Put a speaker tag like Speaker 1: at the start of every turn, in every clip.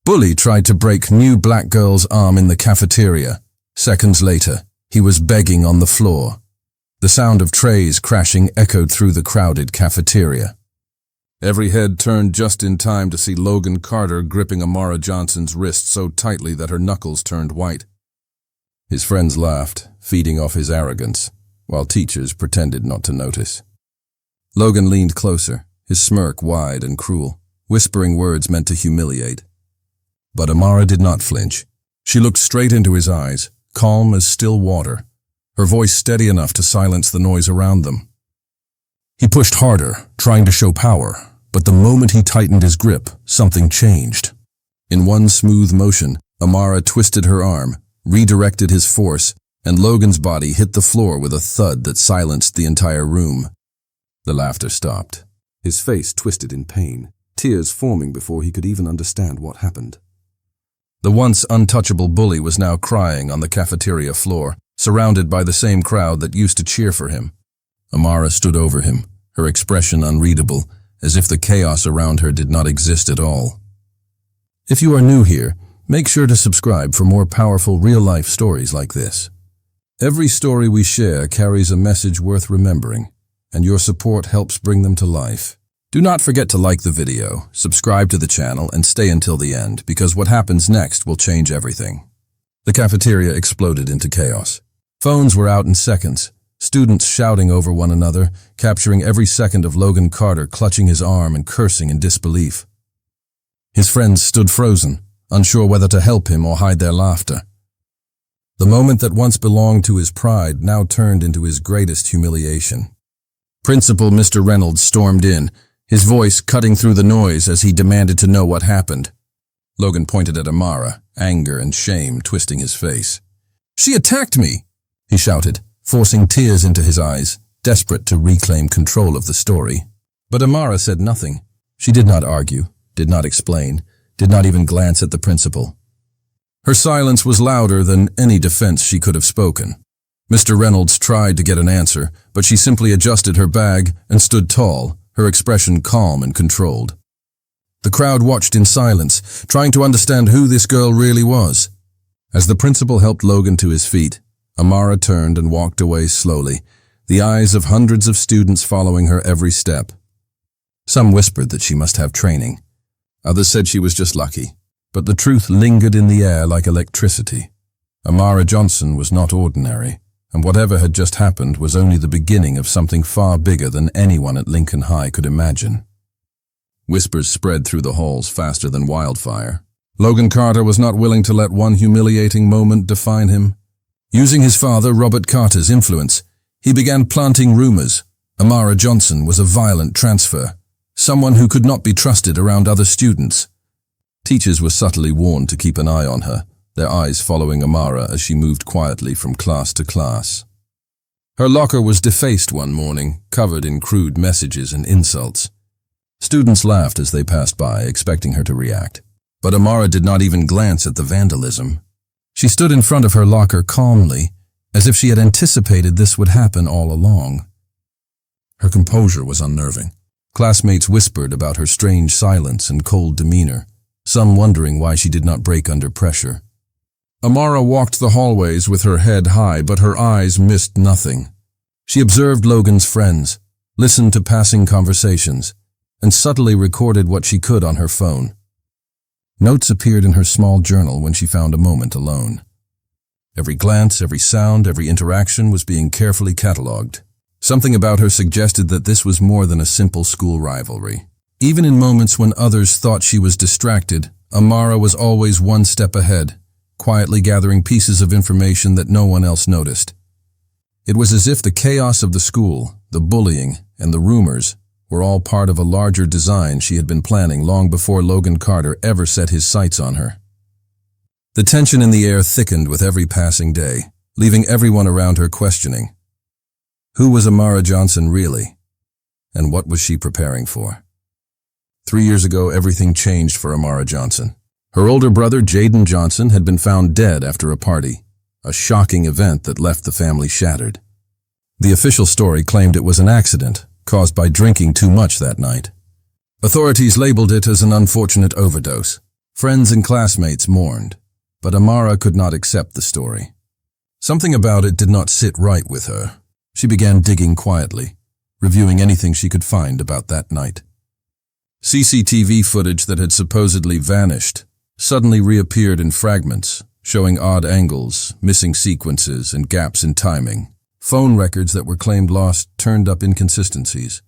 Speaker 1: Bully tried to break new black girl's arm in the cafeteria. Seconds later, he was begging on the floor. The sound of trays crashing echoed through the crowded cafeteria. Every head turned just in time to see Logan Carter gripping Amara Johnson's wrist so tightly that her knuckles turned white. His friends laughed, feeding off his arrogance, while teachers pretended not to notice. Logan leaned closer, his smirk wide and cruel, whispering words meant to humiliate. But Amara did not flinch. She looked straight into his eyes, calm as still water, her voice steady enough to silence the noise around them. He pushed harder, trying to show power, but the moment he tightened his grip, something changed. In one smooth motion, Amara twisted her arm, redirected his force, and Logan's body hit the floor with a thud that silenced the entire room. The laughter stopped. His face twisted in pain, tears forming before he could even understand what happened. The once untouchable bully was now crying on the cafeteria floor, surrounded by the same crowd that used to cheer for him. Amara stood over him, her expression unreadable, as if the chaos around her did not exist at all. If you are new here, make sure to subscribe for more powerful real-life stories like this. Every story we share carries a message worth remembering, and your support helps bring them to life. Do not forget to like the video, subscribe to the channel, and stay until the end, because what happens next will change everything. The cafeteria exploded into chaos. Phones were out in seconds, students shouting over one another, capturing every second of Logan Carter clutching his arm and cursing in disbelief. His friends stood frozen, unsure whether to help him or hide their laughter. The moment that once belonged to his pride now turned into his greatest humiliation. Principal Mr. Reynolds stormed in, his voice cutting through the noise as he demanded to know what happened. Logan pointed at Amara, anger and shame twisting his face. "She attacked me!" he shouted, forcing tears into his eyes, desperate to reclaim control of the story. But Amara said nothing. She did not argue, did not explain, did not even glance at the principal. Her silence was louder than any defense she could have spoken. Mr. Reynolds tried to get an answer, but she simply adjusted her bag and stood tall, her expression calm and controlled. The crowd watched in silence, trying to understand who this girl really was. As the principal helped Logan to his feet, Amara turned and walked away slowly, the eyes of hundreds of students following her every step. Some whispered that she must have training. Others said she was just lucky, but the truth lingered in the air like electricity. Amara Johnson was not ordinary, and whatever had just happened was only the beginning of something far bigger than anyone at Lincoln High could imagine. Whispers spread through the halls faster than wildfire. Logan Carter was not willing to let one humiliating moment define him. Using his father, Robert Carter's influence, he began planting rumors. Amara Johnson was a violent transfer, someone who could not be trusted around other students. Teachers were subtly warned to keep an eye on her, their eyes following Amara as she moved quietly from class to class. Her locker was defaced one morning, covered in crude messages and insults. Students laughed as they passed by, expecting her to react. But Amara did not even glance at the vandalism. She stood in front of her locker calmly, as if she had anticipated this would happen all along. Her composure was unnerving. Classmates whispered about her strange silence and cold demeanor, some wondering why she did not break under pressure. Amara walked the hallways with her head high, but her eyes missed nothing. She observed Logan's friends, listened to passing conversations, and subtly recorded what she could on her phone. Notes appeared in her small journal when she found a moment alone. Every glance, every sound, every interaction was being carefully catalogued. Something about her suggested that this was more than a simple school rivalry. Even in moments when others thought she was distracted, Amara was always one step ahead, quietly gathering pieces of information that no one else noticed. It was as if the chaos of the school, the bullying, and the rumors were all part of a larger design she had been planning long before Logan Carter ever set his sights on her. The tension in the air thickened with every passing day, leaving everyone around her questioning. Who was Amara Johnson really? And what was she preparing for? 3 years ago, everything changed for Amara Johnson. Her older brother, Jaden Johnson, had been found dead after a party, a shocking event that left the family shattered. The official story claimed it was an accident, caused by drinking too much that night. Authorities labeled it as an unfortunate overdose. Friends and classmates mourned, but Amara could not accept the story. Something about it did not sit right with her. She began digging quietly, reviewing anything she could find about that night. CCTV footage that had supposedly vanished suddenly reappeared in fragments, showing odd angles, missing sequences, and gaps in timing. Phone records that were claimed lost turned up inconsistencies.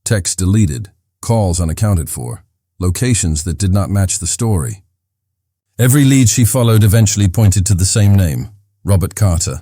Speaker 1: Texts deleted, calls unaccounted for, locations that did not match the story. Every lead she followed eventually pointed to the same name, Logan Carter.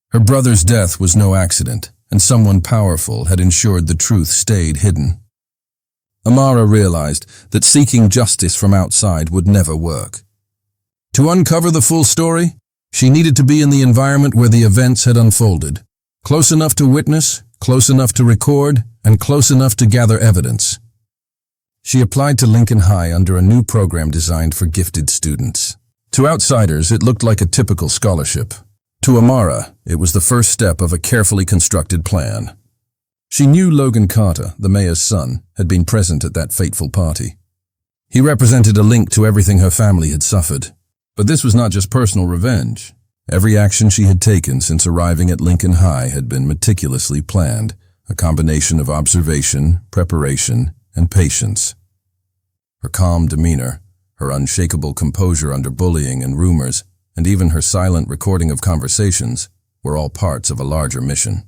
Speaker 1: Her brother's death was no accident, and someone powerful had ensured the truth stayed hidden. Amara realized that seeking justice from outside would never work. To uncover the full story, she needed to be in the environment where the events had unfolded, close enough to witness, close enough to record, and close enough to gather evidence. She applied to Lincoln High under a new program designed for gifted students. To outsiders, it looked like a typical scholarship. To Amara, it was the first step of a carefully constructed plan. She knew Logan Carter, the mayor's son, had been present at that fateful party. He represented a link to everything her family had suffered. But this was not just personal revenge. Every action she had taken since arriving at Lincoln High had been meticulously planned, a combination of observation, preparation, and patience. Her calm demeanor, her unshakable composure under bullying and rumors, and even her silent recording of conversations were all parts of a larger mission.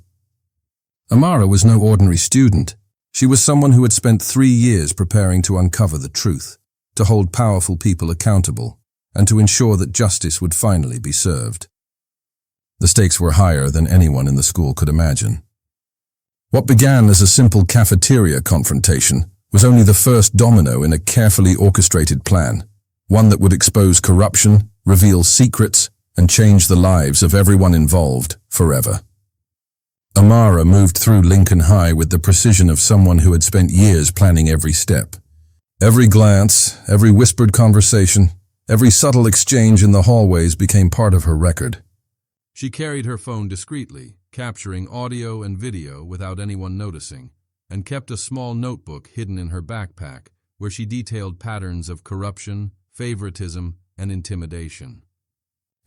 Speaker 1: Amara was no ordinary student. She was someone who had spent 3 years preparing to uncover the truth, to hold powerful people accountable, and to ensure that justice would finally be served. The stakes were higher than anyone in the school could imagine. What began as a simple cafeteria confrontation was only the first domino in a carefully orchestrated plan, one that would expose corruption, reveal secrets, and change the lives of everyone involved forever. Amara moved through Lincoln High with the precision of someone who had spent years planning every step. Every glance, every whispered conversation, every subtle exchange in the hallways became part of her record. She carried her phone discreetly, capturing audio and video without anyone noticing, and kept a small notebook hidden in her backpack where she detailed patterns of corruption, favoritism, and intimidation.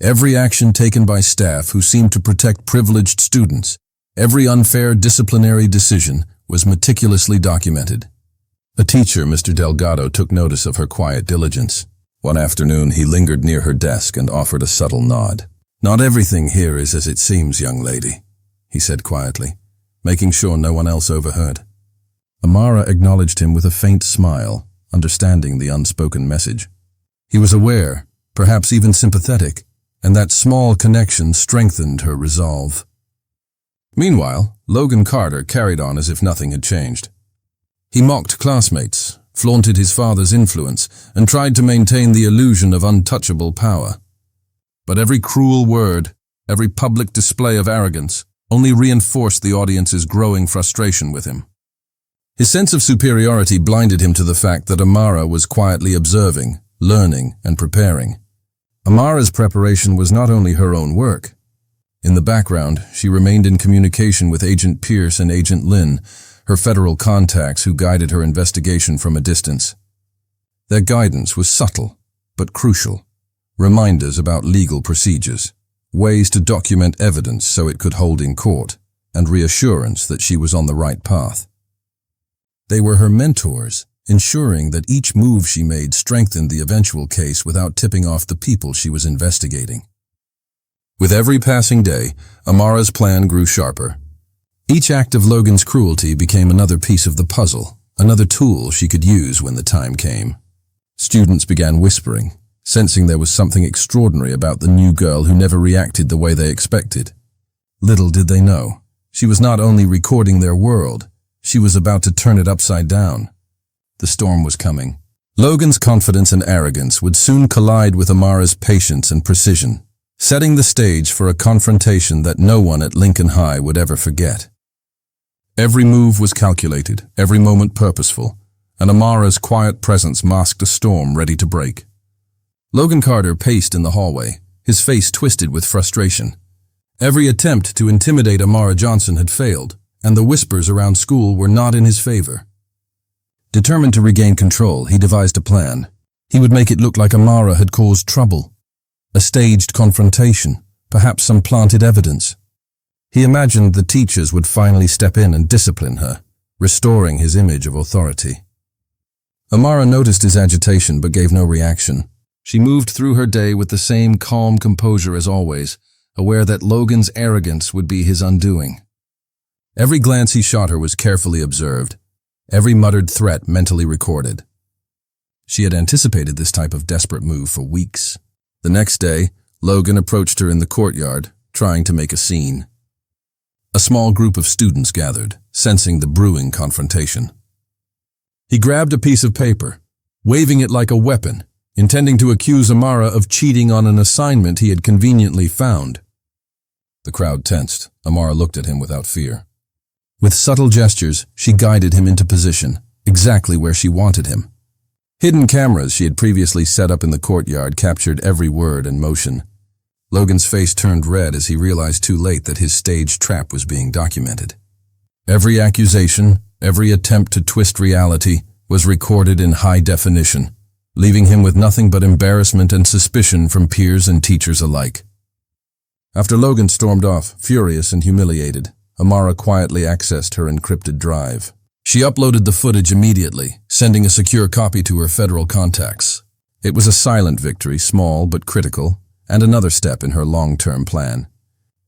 Speaker 1: Every action taken by staff who seemed to protect privileged students, every unfair disciplinary decision was meticulously documented. A teacher, Mr. Delgado, took notice of her quiet diligence. One afternoon, he lingered near her desk and offered a subtle nod. "Not everything here is as it seems, young lady," he said quietly, making sure no one else overheard. Amara acknowledged him with a faint smile, understanding the unspoken message. He was aware, perhaps even sympathetic, and that small connection strengthened her resolve. Meanwhile, Logan Carter carried on as if nothing had changed. He mocked classmates, flaunted his father's influence, and tried to maintain the illusion of untouchable power. But every cruel word, every public display of arrogance, only reinforced the audience's growing frustration with him. His sense of superiority blinded him to the fact that Amara was quietly observing, learning, and preparing. Amara's preparation was not only her own work. In the background, she remained in communication with Agent Pierce and Agent Lynn, her federal contacts who guided her investigation from a distance. Their guidance was subtle, but crucial. Reminders about legal procedures, ways to document evidence so it could hold in court, and reassurance that she was on the right path. They were her mentors, ensuring that each move she made strengthened the eventual case without tipping off the people she was investigating. With every passing day, Amara's plan grew sharper. Each act of Logan's cruelty became another piece of the puzzle, another tool she could use when the time came. Students began whispering, sensing there was something extraordinary about the new girl who never reacted the way they expected. Little did they know, she was not only recording their world, she was about to turn it upside down. The storm was coming. Logan's confidence and arrogance would soon collide with Amara's patience and precision, setting the stage for a confrontation that no one at Lincoln High would ever forget. Every move was calculated, every moment purposeful, and Amara's quiet presence masked a storm ready to break. Logan Carter paced in the hallway, his face twisted with frustration. Every attempt to intimidate Amara Johnson had failed, and the whispers around school were not in his favor. Determined to regain control, he devised a plan. He would make it look like Amara had caused trouble. A staged confrontation, perhaps some planted evidence. He imagined the teachers would finally step in and discipline her, restoring his image of authority. Amara noticed his agitation but gave no reaction. She moved through her day with the same calm composure as always, aware that Logan's arrogance would be his undoing. Every glance he shot her was carefully observed, every muttered threat mentally recorded. She had anticipated this type of desperate move for weeks. The next day, Logan approached her in the courtyard, trying to make a scene. A small group of students gathered, sensing the brewing confrontation. He grabbed a piece of paper, waving it like a weapon, intending to accuse Amara of cheating on an assignment he had conveniently found. The crowd tensed. Amara looked at him without fear. With subtle gestures, she guided him into position, exactly where she wanted him. Hidden cameras she had previously set up in the courtyard captured every word and motion. Logan's face turned red as he realized too late that his staged trap was being documented. Every accusation, every attempt to twist reality was recorded in high definition, leaving him with nothing but embarrassment and suspicion from peers and teachers alike. After Logan stormed off, furious and humiliated, Amara quietly accessed her encrypted drive. She uploaded the footage immediately, sending a secure copy to her federal contacts. It was a silent victory, small but critical, and another step in her long-term plan.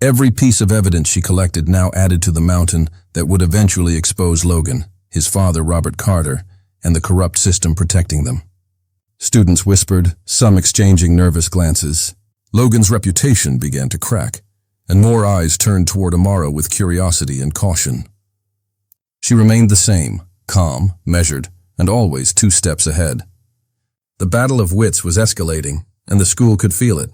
Speaker 1: Every piece of evidence she collected now added to the mountain that would eventually expose Logan, his father Robert Carter, and the corrupt system protecting them. Students whispered, some exchanging nervous glances. Logan's reputation began to crack, and more eyes turned toward Amara with curiosity and caution. She remained the same, calm, measured, and always 2 steps ahead. The battle of wits was escalating, and the school could feel it.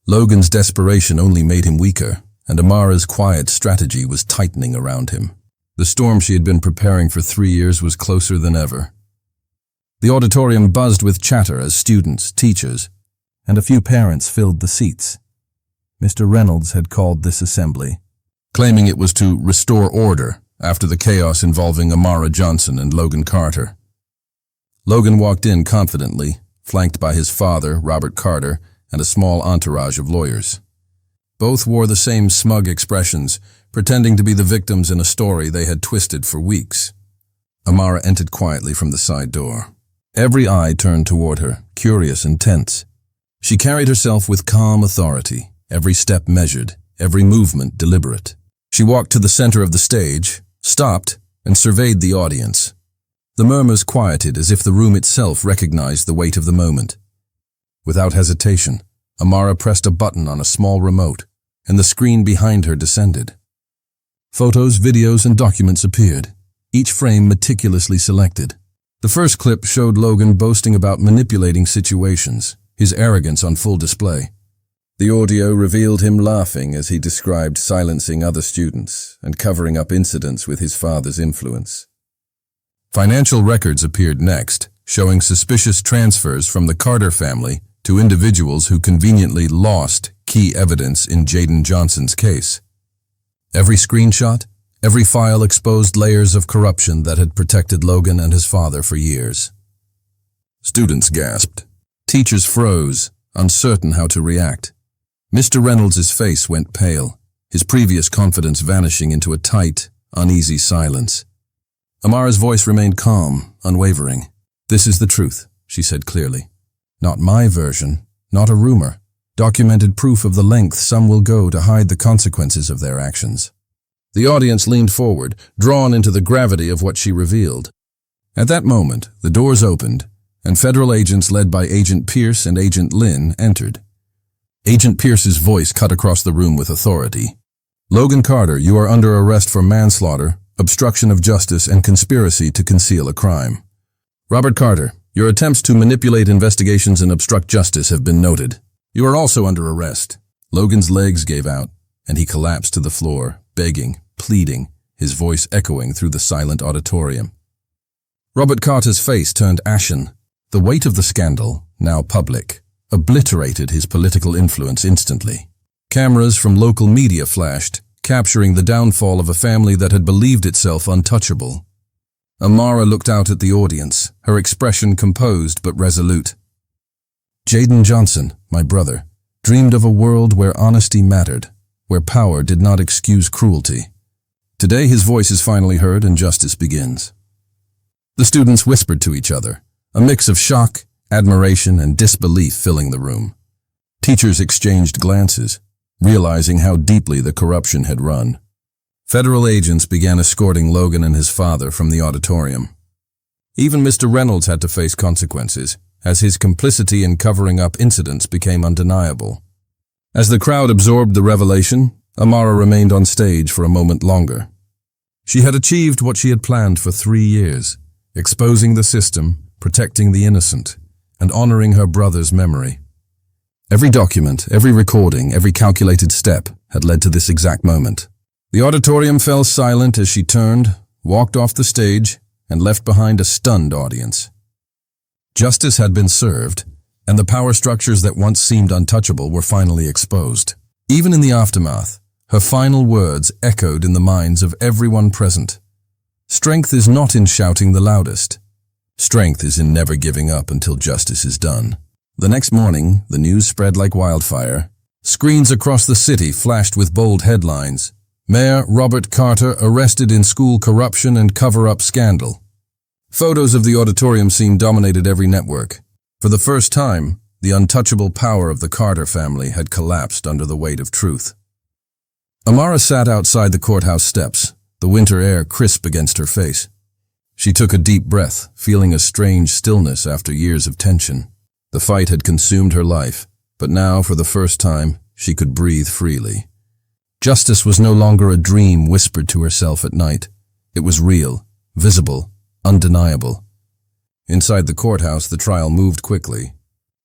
Speaker 1: Logan's desperation only made him weaker, and Amara's quiet strategy was tightening around him. The storm she had been preparing for 3 years was closer than ever. The auditorium buzzed with chatter as students, teachers, and a few parents filled the seats. Mr. Reynolds had called this assembly, claiming it was to restore order after the chaos involving Amara Johnson and Logan Carter. Logan walked in confidently, flanked by his father, Robert Carter, and a small entourage of lawyers. Both wore the same smug expressions, pretending to be the victims in a story they had twisted for weeks. Amara entered quietly from the side door. Every eye turned toward her, curious and tense. She carried herself with calm authority, every step measured, every movement deliberate. She walked to the center of the stage, stopped, and surveyed the audience. The murmurs quieted as if the room itself recognized the weight of the moment. Without hesitation, Amara pressed a button on a small remote, and the screen behind her descended. Photos, videos, and documents appeared, each frame meticulously selected. The first clip showed Logan boasting about manipulating situations, his arrogance on full display. The audio revealed him laughing as he described silencing other students and covering up incidents with his father's influence. Financial records appeared next, showing suspicious transfers from the Carter family to individuals who conveniently lost key evidence in Jaden Johnson's case. Every screenshot, every file exposed layers of corruption that had protected Logan and his father for years. Students gasped. Teachers froze, uncertain how to react. Mr. Reynolds' face went pale, his previous confidence vanishing into a tight, uneasy silence. Amara's voice remained calm, unwavering. "This is the truth," she said clearly. "Not my version, not a rumor. Documented proof of the length some will go to hide the consequences of their actions." The audience leaned forward, drawn into the gravity of what she revealed. At that moment, the doors opened, and federal agents led by Agent Pierce and Agent Lynn entered. Agent Pierce's voice cut across the room with authority. "Logan Carter, you are under arrest for manslaughter, obstruction of justice, and conspiracy to conceal a crime. Robert Carter, your attempts to manipulate investigations and obstruct justice have been noted. You are also under arrest." Logan's legs gave out, and he collapsed to the floor, begging, pleading, his voice echoing through the silent auditorium. Robert Carter's face turned ashen. The weight of the scandal, now public, obliterated his political influence instantly. Cameras from local media flashed, capturing the downfall of a family that had believed itself untouchable. Amara looked out at the audience, her expression composed but resolute. Jaden Johnson, my brother, dreamed of a world where honesty mattered, where power did not excuse cruelty. Today his voice is finally heard and justice begins. The students whispered to each other, a mix of shock, admiration, and disbelief filling the room. Teachers exchanged glances, realizing how deeply the corruption had run. Federal agents began escorting Logan and his father from the auditorium. Even Mr. Reynolds had to face consequences, as his complicity in covering up incidents became undeniable. As the crowd absorbed the revelation, Amara remained on stage for a moment longer. She had achieved what she had planned for 3 years, exposing the system, protecting the innocent, and honoring her brother's memory. Every document, every recording, every calculated step had led to this exact moment. The auditorium fell silent as she turned, walked off the stage, and left behind a stunned audience. Justice had been served, and the power structures that once seemed untouchable were finally exposed. Even in the aftermath, her final words echoed in the minds of everyone present. Strength is not in shouting the loudest. Strength is in never giving up until justice is done. The next morning, the news spread like wildfire. Screens across the city flashed with bold headlines. Mayor Robert Carter arrested in school corruption and cover-up scandal. Photos of the auditorium scene dominated every network. For the first time, the untouchable power of the Carter family had collapsed under the weight of truth. Amara sat outside the courthouse steps, the winter air crisp against her face. She took a deep breath, feeling a strange stillness after years of tension. The fight had consumed her life, but now, for the first time, she could breathe freely. Justice was no longer a dream whispered to herself at night. It was real, visible, undeniable. Inside the courthouse, the trial moved quickly.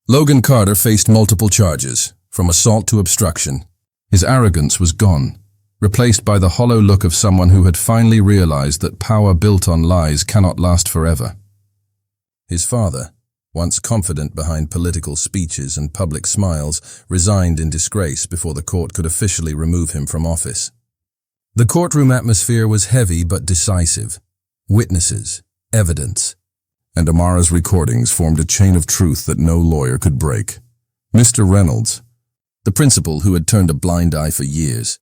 Speaker 1: Logan Carter faced multiple charges, from assault to obstruction. His arrogance was gone, replaced by the hollow look of someone who had finally realized that power built on lies cannot last forever. His father, once confident behind political speeches and public smiles, resigned in disgrace before the court could officially remove him from office. The courtroom atmosphere was heavy but decisive. Witnesses, evidence, and Amara's recordings formed a chain of truth that no lawyer could break. Mr. Reynolds, the principal who had turned a blind eye for years,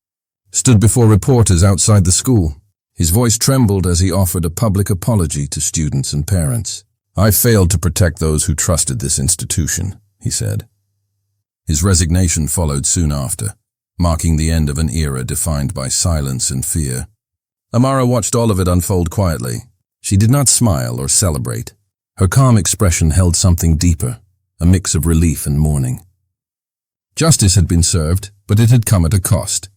Speaker 1: stood before reporters outside the school. His voice trembled as he offered a public apology to students and parents. "I failed to protect those who trusted this institution," he said. His resignation followed soon after, marking the end of an era defined by silence and fear. Amara watched all of it unfold quietly. She did not smile or celebrate. Her calm expression held something deeper, a mix of relief and mourning. Justice had been served, but it had come at a cost.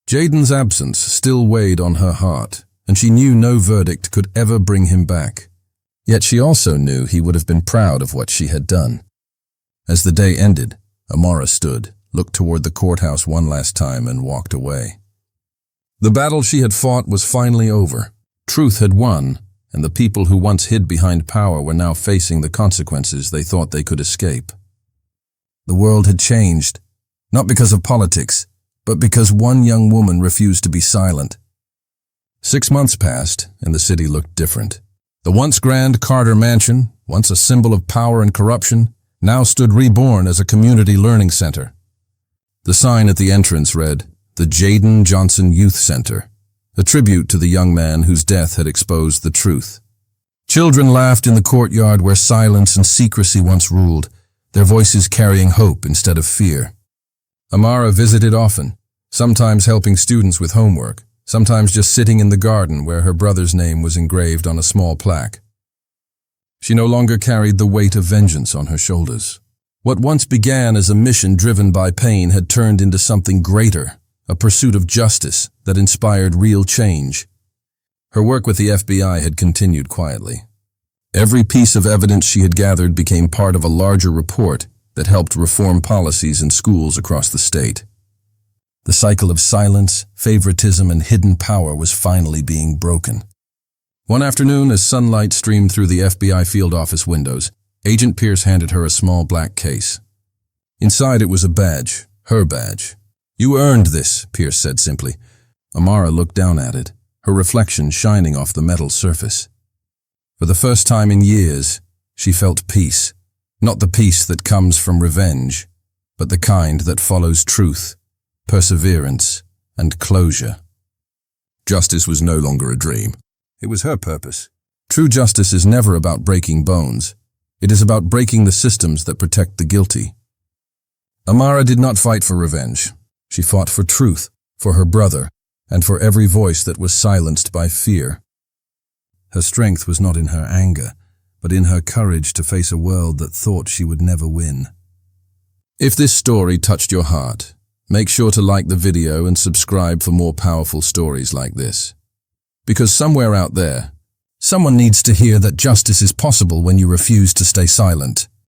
Speaker 1: Jaden's absence still weighed on her heart, and she knew no verdict could ever bring him back. Yet she also knew he would have been proud of what she had done. As the day ended, Amara stood, looked toward the courthouse one last time, and walked away. The battle she had fought was finally over. Truth had won, and the people who once hid behind power were now facing the consequences they thought they could escape. The world had changed, not because of politics, but because one young woman refused to be silent. 6 months passed, and the city looked different. The once grand Carter mansion, once a symbol of power and corruption, now stood reborn as a community learning center. The sign at the entrance read, "The Jaden Johnson Youth Center," a tribute to the young man whose death had exposed the truth. Children laughed in the courtyard where silence and secrecy once ruled, their voices carrying hope instead of fear. Amara visited often, sometimes helping students with homework, sometimes just sitting in the garden where her brother's name was engraved on a small plaque. She no longer carried the weight of vengeance on her shoulders. What once began as a mission driven by pain had turned into something greater, a pursuit of justice that inspired real change. Her work with the FBI had continued quietly. Every piece of evidence she had gathered became part of a larger report that helped reform policies in schools across the state. The cycle of silence, favoritism, and hidden power was finally being broken. One afternoon, as sunlight streamed through the FBI field office windows, Agent Pierce handed her a small black case. Inside it was a badge, her badge. "You earned this," Pierce said simply. Amara looked down at it, her reflection shining off the metal surface. For the first time in years, she felt peace, Not the peace that comes from revenge, but the kind that follows truth, perseverance, and closure. Justice was no longer a dream. It was her purpose. True justice is never about breaking bones. It is about breaking the systems that protect the guilty. Amara did not fight for revenge. She fought for truth, for her brother, and for every voice that was silenced by fear. Her strength was not in her anger, but in her courage to face a world that thought she would never win. If this story touched your heart, make sure to like the video and subscribe for more powerful stories like this. Because somewhere out there, someone needs to hear that justice is possible when you refuse to stay silent.